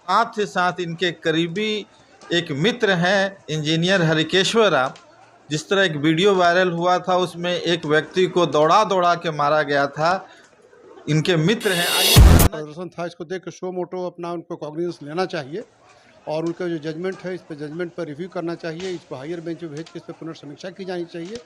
साथ ही साथ इनके करीबी एक मित्र हैं इंजीनियर हरिकेश्वर राव। जिस तरह एक वीडियो वायरल हुआ था उसमें एक व्यक्ति को दौड़ा दौड़ा के मारा गया था, इनके मित्र हैं। आइए प्रदर्शन था, इसको देख के शो मोटो अपना उनको कॉग्निजेंस लेना चाहिए और उनका जो जजमेंट है इस पर जजमेंट पर रिव्यू करना चाहिए। इसको हायर बेंच में भेज के इस पर पुनर्समीक्षा की जानी चाहिए।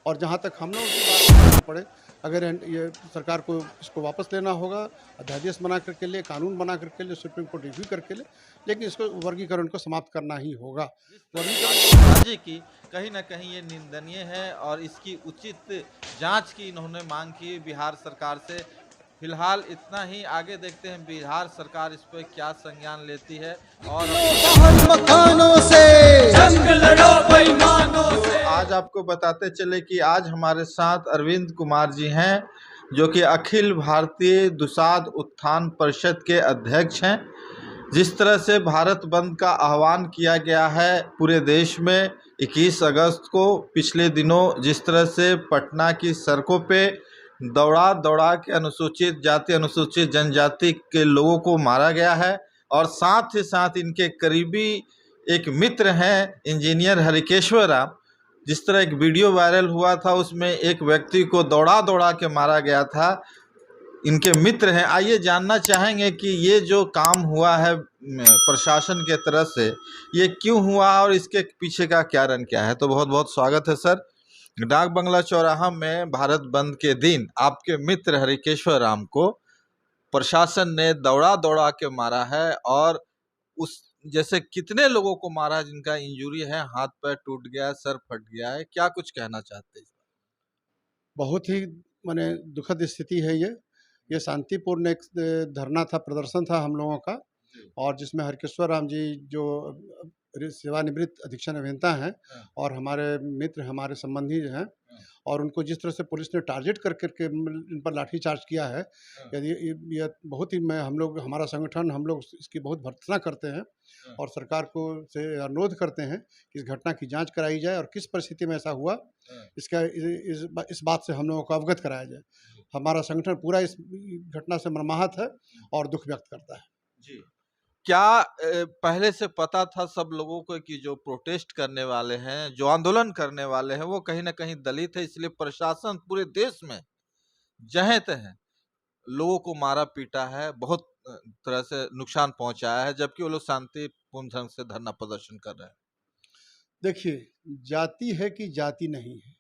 और जहाँ तक हम लोगों की बात करनी पड़े, अगर ये सरकार को इसको वापस लेना होगा, अध्यादेश बना करके ले, कानून बना करके ले, सुप्रीम कोर्ट रिव्यू करके ले, लेकिन इसको वर्गीकरण को समाप्त करना ही होगा। वर्गीकरण की कहीं ना कहीं ये निंदनीय है और इसकी उचित जांच की इन्होंने मांग की बिहार सरकार से। फिलहाल इतना ही, आगे देखते हैं बिहार सरकार इस पर क्या संज्ञान लेती है। और तो आज आपको बताते चले कि आज हमारे साथ अरविंद कुमार जी हैं, जो कि अखिल भारतीय दुसाध उत्थान परिषद के अध्यक्ष हैं। जिस तरह से भारत बंद का आह्वान किया गया है पूरे देश में 21 अगस्त को, पिछले दिनों जिस तरह से पटना की सड़कों पे दौड़ा दौड़ा के अनुसूचित जाति अनुसूचित जनजाति के लोगों को मारा गया है, और साथ ही साथ इनके करीबी एक मित्र हैं इंजीनियर हरिकेश्वर राव। जिस तरह एक वीडियो वायरल हुआ था उसमें एक व्यक्ति को दौड़ा दौड़ा के मारा गया था, इनके मित्र हैं। आइए जानना चाहेंगे कि ये जो काम हुआ है प्रशासन के तरफ से, ये क्यों हुआ और इसके पीछे का कारण क्या है। तो बहुत बहुत स्वागत है सर। डाक बंगला चौराहा में भारत बंद के दिन आपके मित्र हरिकेश्वर राम को प्रशासन ने दौड़ा दौड़ा के मारा है, और उस जैसे कितने लोगों को मारा जिनका इंजरी है, हाथ पैर टूट गया है, सर फट गया है, क्या कुछ कहना चाहते हैं। बहुत ही माने दुखद स्थिति है ये शांतिपूर्ण एक धरना था, प्रदर्शन था हम लोगों का, और जिसमें हरकेश्वर राम जी जो सेवानिवृत्त अधीक्षण अभियंता हैं और हमारे मित्र, हमारे संबंधी हैं, और उनको जिस तरह से पुलिस ने टारगेट कर करके इन पर लाठीचार्ज किया है, यदि ये बहुत ही हम लोग, हमारा संगठन, हम लोग इसकी बहुत भर्त्सना करते हैं और सरकार को से अनुरोध करते हैं कि इस घटना की जांच कराई जाए और किस परिस्थिति में ऐसा हुआ, इसका इस बात से हम लोगों को अवगत कराया जाए। हमारा संगठन पूरा इस घटना से मर्माहत है और दुख व्यक्त करता है। जी, क्या पहले से पता था सब लोगों को कि जो प्रोटेस्ट करने वाले हैं, जो आंदोलन करने वाले हैं, वो कहीं ना कहीं दलित है, इसलिए प्रशासन पूरे देश में जहाँ तहाँ लोगों को मारा पीटा है, बहुत तरह से नुकसान पहुंचाया है, जबकि वो लोग शांतिपूर्ण ढंग से धरना प्रदर्शन कर रहे हैं। देखिए, जाति है कि जाति नहीं है,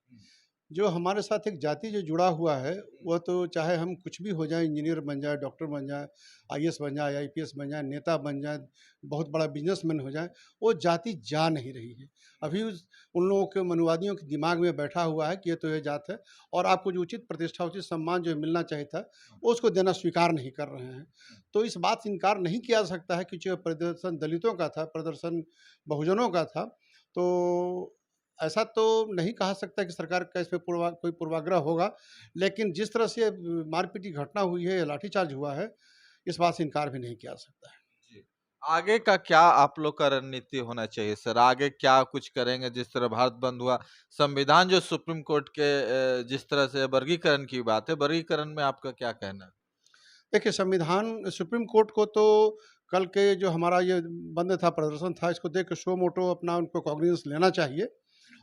जो हमारे साथ एक जाति जो जुड़ा हुआ है, वह तो चाहे हम कुछ भी हो जाए, इंजीनियर बन जाए, डॉक्टर बन जाए, आईएएस बन जाए, आईपीएस बन जाए, नेता बन जाए, बहुत बड़ा बिजनेसमैन हो जाए, वो जाति जा नहीं रही है। अभी उन लोगों के मनुवादियों के दिमाग में बैठा हुआ है कि ये तो ये जात है, और आपको जो उचित प्रतिष्ठा, उचित सम्मान जो मिलना चाहिए था, वो उसको देना स्वीकार नहीं कर रहे हैं। तो इस बात से इनकार नहीं किया जा सकता है कि जो प्रदर्शन दलितों का था, प्रदर्शन बहुजनों का था, तो ऐसा तो नहीं कहा सकता कि सरकार का इसमें कोई पूर्वाग्रह होगा, लेकिन जिस तरह से मारपीट की घटना हुई है, लाठीचार्ज हुआ है, इस बात से इनकार भी नहीं किया जा सकता है। जी। आगे का क्या आप लोग का रणनीति होना चाहिए सर? आगे क्या कुछ करेंगे? जिस तरह भारत बंद हुआ, संविधान जो सुप्रीम कोर्ट के जिस तरह से वर्गीकरण की बात है, वर्गीकरण में आपका क्या कहना है? देखिए, संविधान सुप्रीम कोर्ट को तो कल के जो हमारा ये बंद था, प्रदर्शन था, इसको देख के शो मोटो अपना उनको कॉग्निजेंस लेना चाहिए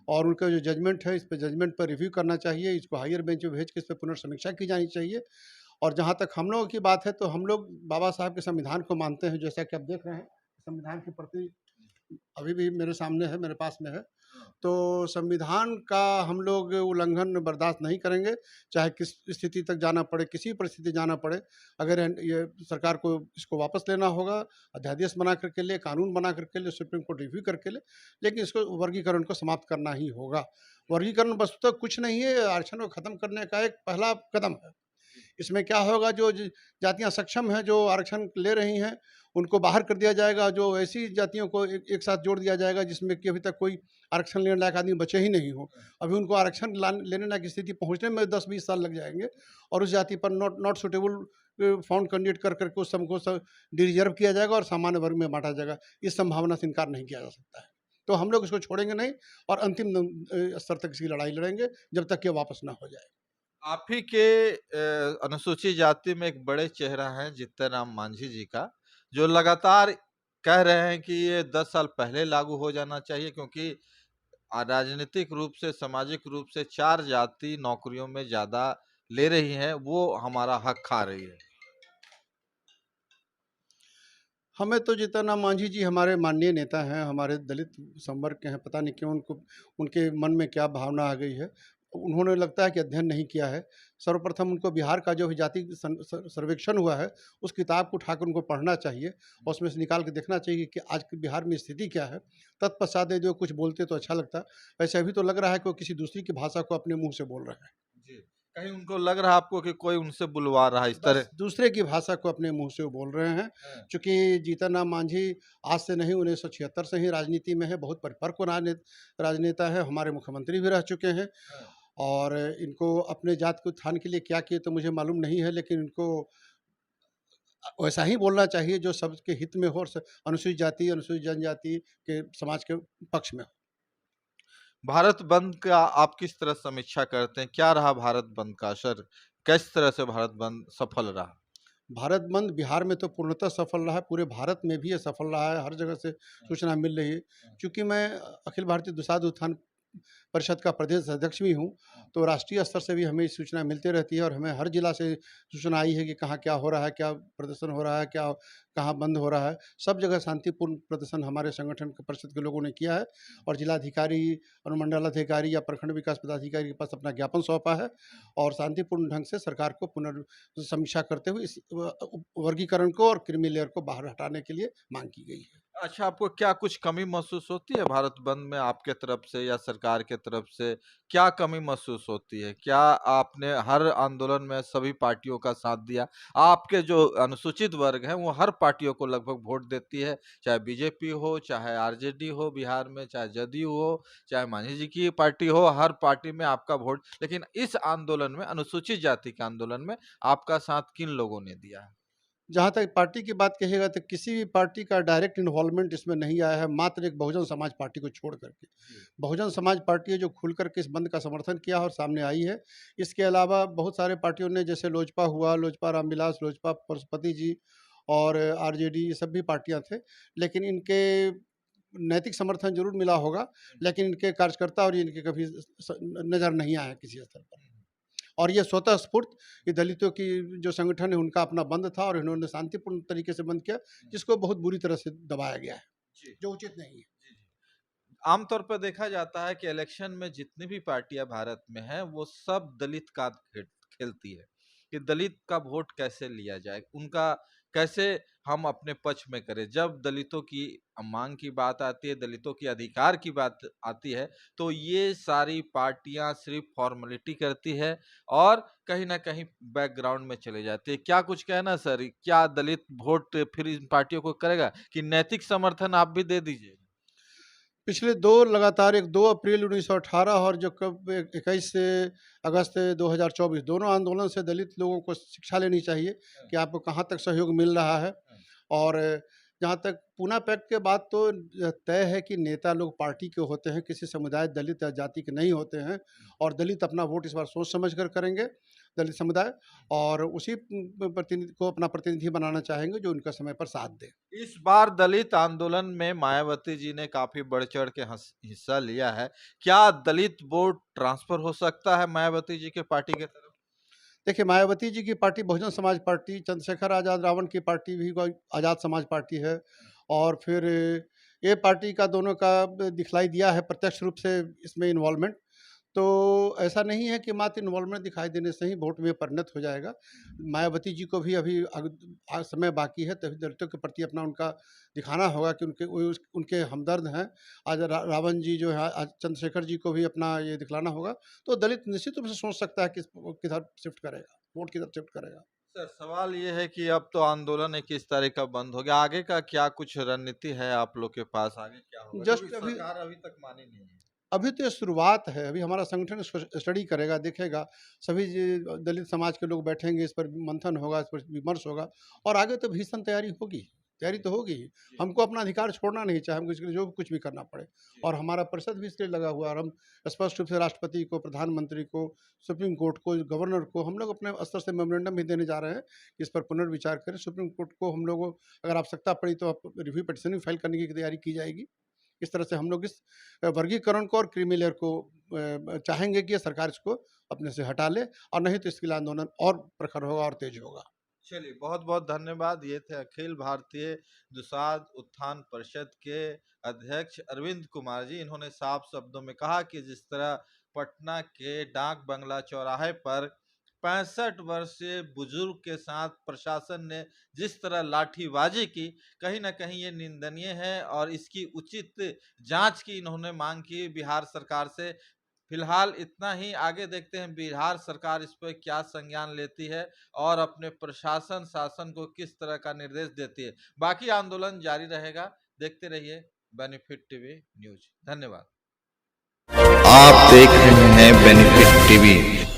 और उनका जो जजमेंट है, इस पे जजमेंट पर रिव्यू करना चाहिए। इसको हायर बेंच में भेज के इस पे पुनर्समीक्षा की जानी चाहिए। और जहाँ तक हम लोगों की बात है, तो हम लोग बाबा साहब के संविधान को मानते हैं, जैसा कि आप देख रहे हैं, संविधान की प्रति अभी भी मेरे सामने है, मेरे पास में है। तो संविधान का हम लोग उल्लंघन बर्दाश्त नहीं करेंगे, चाहे किस स्थिति तक जाना पड़े, किसी परिस्थिति जाना पड़े। अगर ये सरकार को इसको वापस लेना होगा, अध्यादेश बना करके ले, कानून बना करके ले, सुप्रीम कोर्ट रिव्यू करके ले, लेकिन इसको वर्गीकरण को समाप्त करना ही होगा। वर्गीकरण वस्तुतः कुछ नहीं है, आरक्षण को खत्म करने का एक पहला कदम है। इसमें क्या होगा, जो जातियाँ सक्षम हैं, जो आरक्षण ले रही हैं, उनको बाहर कर दिया जाएगा, जो ऐसी जातियों को एक साथ जोड़ दिया जाएगा जिसमें कि अभी तक कोई आरक्षण लेने लायक आदमी बचे ही नहीं हो। अभी उनको आरक्षण लेने लायक स्थिति पहुँचने में 10-20 साल लग जाएंगे, और उस जाति पर नॉट सुटेबल फाउंड कैंडिडेट कर करके उस सबको रिजर्व किया जाएगा और सामान्य वर्ग में बांटा जाएगा। इस संभावना से इनकार नहीं किया जा सकता है। तो हम लोग इसको छोड़ेंगे नहीं और अंतिम स्तर तक इसकी लड़ाई लड़ेंगे, जब तक कि वापस ना हो जाए। आप ही के अनुसूचित जाति में एक बड़े चेहरा हैं जीतन राम मांझी जी का, जो लगातार कह रहे हैं कि ये 10 साल पहले लागू हो जाना चाहिए, क्योंकि राजनीतिक रूप से, सामाजिक रूप से 4 जाति नौकरियों में ज़्यादा ले रही हैं, वो हमारा हक खा रही है। हमें तो जीतन मांझी जी हमारे माननीय नेता हैं, हमारे दलित संवर्ग के हैं, पता नहीं क्यों उनको उनके मन में क्या भावना आ गई है। उन्होंने लगता है कि अध्ययन नहीं किया है। सर्वप्रथम उनको बिहार का जो जाति सर्वेक्षण हुआ है, उस किताब को उठाकर उनको पढ़ना चाहिए और उसमें से निकाल के देखना चाहिए कि आज के बिहार में स्थिति क्या है। तत्पश्चात जो कुछ बोलते तो अच्छा लगता। वैसे अभी तो लग रहा है कि वो किसी दूसरी की भाषा को अपने मुँह से बोल रहे हैं। जी। कहीं उनको लग रहा है आपको कि कोई उनसे बुलवा रहा है इस तरह? बस दूसरे की भाषा को अपने मुँह से वो बोल रहे हैं। हाँ। चूँकि जीतन राम मांझी आज से नहीं 1976 से ही राजनीति में है, बहुत परिपक्व राजनेता है, हमारे मुख्यमंत्री भी रह चुके हैं। हाँ। और इनको अपने जात के उत्थान के लिए क्या किए तो मुझे मालूम नहीं है, लेकिन इनको वैसा ही बोलना चाहिए जो सबके हित में हो और अनुसूचित जाति, अनुसूचित जनजाति के समाज के पक्ष में हो। भारत बंद का आप किस तरह समीक्षा करते हैं? क्या रहा भारत बंद का असर? किस तरह से भारत बंद सफल रहा? भारत बंद बिहार में तो पूर्णतः सफल रहा है, पूरे भारत में भी ये सफल रहा है, हर जगह से सूचना मिल रही है। चूँकि मैं अखिल भारतीय दुसाध उत्थान परिषद का प्रदेश अध्यक्ष भी हूँ, तो राष्ट्रीय स्तर से भी हमें सूचना मिलती रहती है और हमें हर जिला से सूचना आई है कि कहाँ क्या हो रहा है, क्या प्रदर्शन हो रहा है, क्या कहाँ बंद हो रहा है। सब जगह शांतिपूर्ण प्रदर्शन हमारे संगठन के परिषद के लोगों ने किया है और जिलाधिकारी, अनुमंडलाधिकारी या प्रखंड विकास पदाधिकारी के पास अपना ज्ञापन सौंपा है और शांतिपूर्ण ढंग से सरकार को पुनर्समीक्षा करते हुए इस वर्गीकरण को और क्रीमी लेयर को बाहर हटाने के लिए मांग की गई है। अच्छा, आपको क्या कुछ कमी महसूस होती है भारत बंद में आपके तरफ से या सरकार के तरफ से? क्या कमी महसूस होती है? क्या आपने हर आंदोलन में सभी पार्टियों का साथ दिया? आपके जो अनुसूचित वर्ग हैं, वो हर पार्टियों को लगभग वोट देती है, चाहे बीजेपी हो, चाहे आरजेडी हो बिहार में, चाहे जदयू हो, चाहे मांझी जी की पार्टी हो, हर पार्टी में आपका वोट, लेकिन इस आंदोलन में, अनुसूचित जाति के आंदोलन में आपका साथ किन लोगों ने दिया है? जहाँ तक पार्टी की बात कहिएगा तो किसी भी पार्टी का डायरेक्ट इन्वॉल्वमेंट इसमें नहीं आया है, मात्र एक बहुजन समाज पार्टी को छोड़ करके। बहुजन समाज पार्टी है जो खुल करके इस बंद का समर्थन किया और सामने आई है। इसके अलावा बहुत सारे पार्टियों ने, जैसे लोजपा हुआ, लोजपा रामविलास, लोजपा पशुपति जी और आरजेडी, ये सब भी पार्टियाँ थे। लेकिन इनके नैतिक समर्थन ज़रूर मिला होगा, लेकिन इनके कार्यकर्ता और इनके कभी नज़र नहीं आया किसी स्तर पर। और ये स्वतः स्फूर्त, ये दलितों की जो संगठन है उनका अपना बंद था और इन्होंने शांतिपूर्ण तरीके से बंद किया, जिसको बहुत बुरी तरह से दबाया गया है, जी। जो उचित नहीं है। जी, जी। आमतौर पर देखा जाता है कि इलेक्शन में जितनी भी पार्टियां भारत में हैं, वो सब दलित का खेलती है कि दलित का वोट कैसे लिया जाए, उनका कैसे हम अपने पक्ष में करें। जब दलितों की मांग की बात आती है, दलितों की अधिकार की बात आती है, तो ये सारी पार्टियां सिर्फ फॉर्मेलिटी करती है और कहीं ना कहीं बैकग्राउंड में चले जाती है। क्या कुछ कहना सर, क्या दलित वोट फिर इन पार्टियों को करेगा कि नैतिक समर्थन आप भी दे दीजिए? पिछले 2 लगातार, एक 2 अप्रैल 1918 और जो कब 21 से अगस्त 2024, दोनों आंदोलन से दलित लोगों को शिक्षा लेनी चाहिए कि आपको कहाँ तक सहयोग मिल रहा है। और जहाँ तक पूना पैक्ट के बाद तो तय है कि नेता लोग पार्टी के होते हैं, किसी समुदाय, दलित या जाति के नहीं होते हैं और दलित अपना वोट इस बार सोच समझ कर करेंगे, दलित समुदाय, और उसी प्रतिनिधि को अपना प्रतिनिधि बनाना चाहेंगे जो उनका समय पर साथ दे। इस बार दलित आंदोलन में मायावती जी ने काफी बढ़ चढ़ के हिस्सा लिया है। क्या दलित वोट ट्रांसफर हो सकता है मायावती जी के पार्टी के तरफ? देखिए, मायावती जी की पार्टी बहुजन समाज पार्टी, चंद्रशेखर आज़ाद रावण की पार्टी भी कोई आज़ाद समाज पार्टी है और फिर ये पार्टी का दोनों का दिखलाई दिया है प्रत्यक्ष रूप से इसमें इन्वॉल्वमेंट। तो ऐसा नहीं है कि मात्र इन्वॉल्वमेंट दिखाई देने से ही वोट में परिणत हो जाएगा। मायावती जी को भी अभी समय बाकी है, तभी दलितों के प्रति अपना उनका दिखाना होगा कि उनके हमदर्द हैं। आज रावण जी जो है, आज चंद्रशेखर जी को भी अपना ये दिखलाना होगा। तो दलित निश्चित रूप से सोच सकता है कि किधर शिफ्ट करेगा, वोट किधर शिफ्ट करेगा। सर, सवाल ये है कि अब तो आंदोलन एक इस तरह का बंद हो गया, आगे का क्या कुछ रणनीति है आप लोग के पास? आगे क्या होगा, क्योंकि जस्ट अभी सरकार अभी तक मानी नहीं है? अभी तो ये शुरुआत है। अभी हमारा संगठन स्टडी करेगा, देखेगा, सभी दलित समाज के लोग बैठेंगे, इस पर मंथन होगा, इस पर विमर्श होगा और आगे तो भीषण तैयारी होगी। तैयारी तो होगी ही। हमको अपना अधिकार छोड़ना नहीं चाहिए, हमको इसके लिए जो कुछ भी करना पड़े और हमारा परिषद भी इसके लिए लगा हुआ है और हम स्पष्ट रूप से राष्ट्रपति को, प्रधानमंत्री को, सुप्रीम कोर्ट को, गवर्नर को हम लोग अपने स्तर से मेमोरेंडम भी देने जा रहे हैं कि इस पर पुनर्विचार करें। सुप्रीम कोर्ट को हम लोग अगर आवश्यकता पड़ी तो रिव्यू पिटीशन भी फाइल करने की तैयारी की जाएगी। इस तरह से हम लोग इस वर्गीकरण को और क्रीमी लेयर को चाहेंगे कि ये सरकार इसको अपने से हटा ले और नहीं तो इसके लिए आंदोलन और प्रखर होगा और तेज होगा। चलिए, बहुत बहुत धन्यवाद। ये थे अखिल भारतीय दुसाध उत्थान परिषद के अध्यक्ष अरविंद कुमार जी। इन्होंने साफ शब्दों में कहा कि जिस तरह पटना के डाक बंगला चौराहे पर 65 वर्षीय बुजुर्ग के साथ प्रशासन ने जिस तरह लाठीबाजी की, कहीं ना कहीं ये निंदनीय है और इसकी उचित जांच की इन्होंने मांग की बिहार सरकार से। फिलहाल इतना ही, आगे देखते हैं बिहार सरकार इस पर क्या संज्ञान लेती है और अपने प्रशासन शासन को किस तरह का निर्देश देती है। बाकी आंदोलन जारी रहेगा। देखते रहिए बेनिफिट टीवी न्यूज। धन्यवाद। आप देख रहे हैं बेनिफिट टीवी।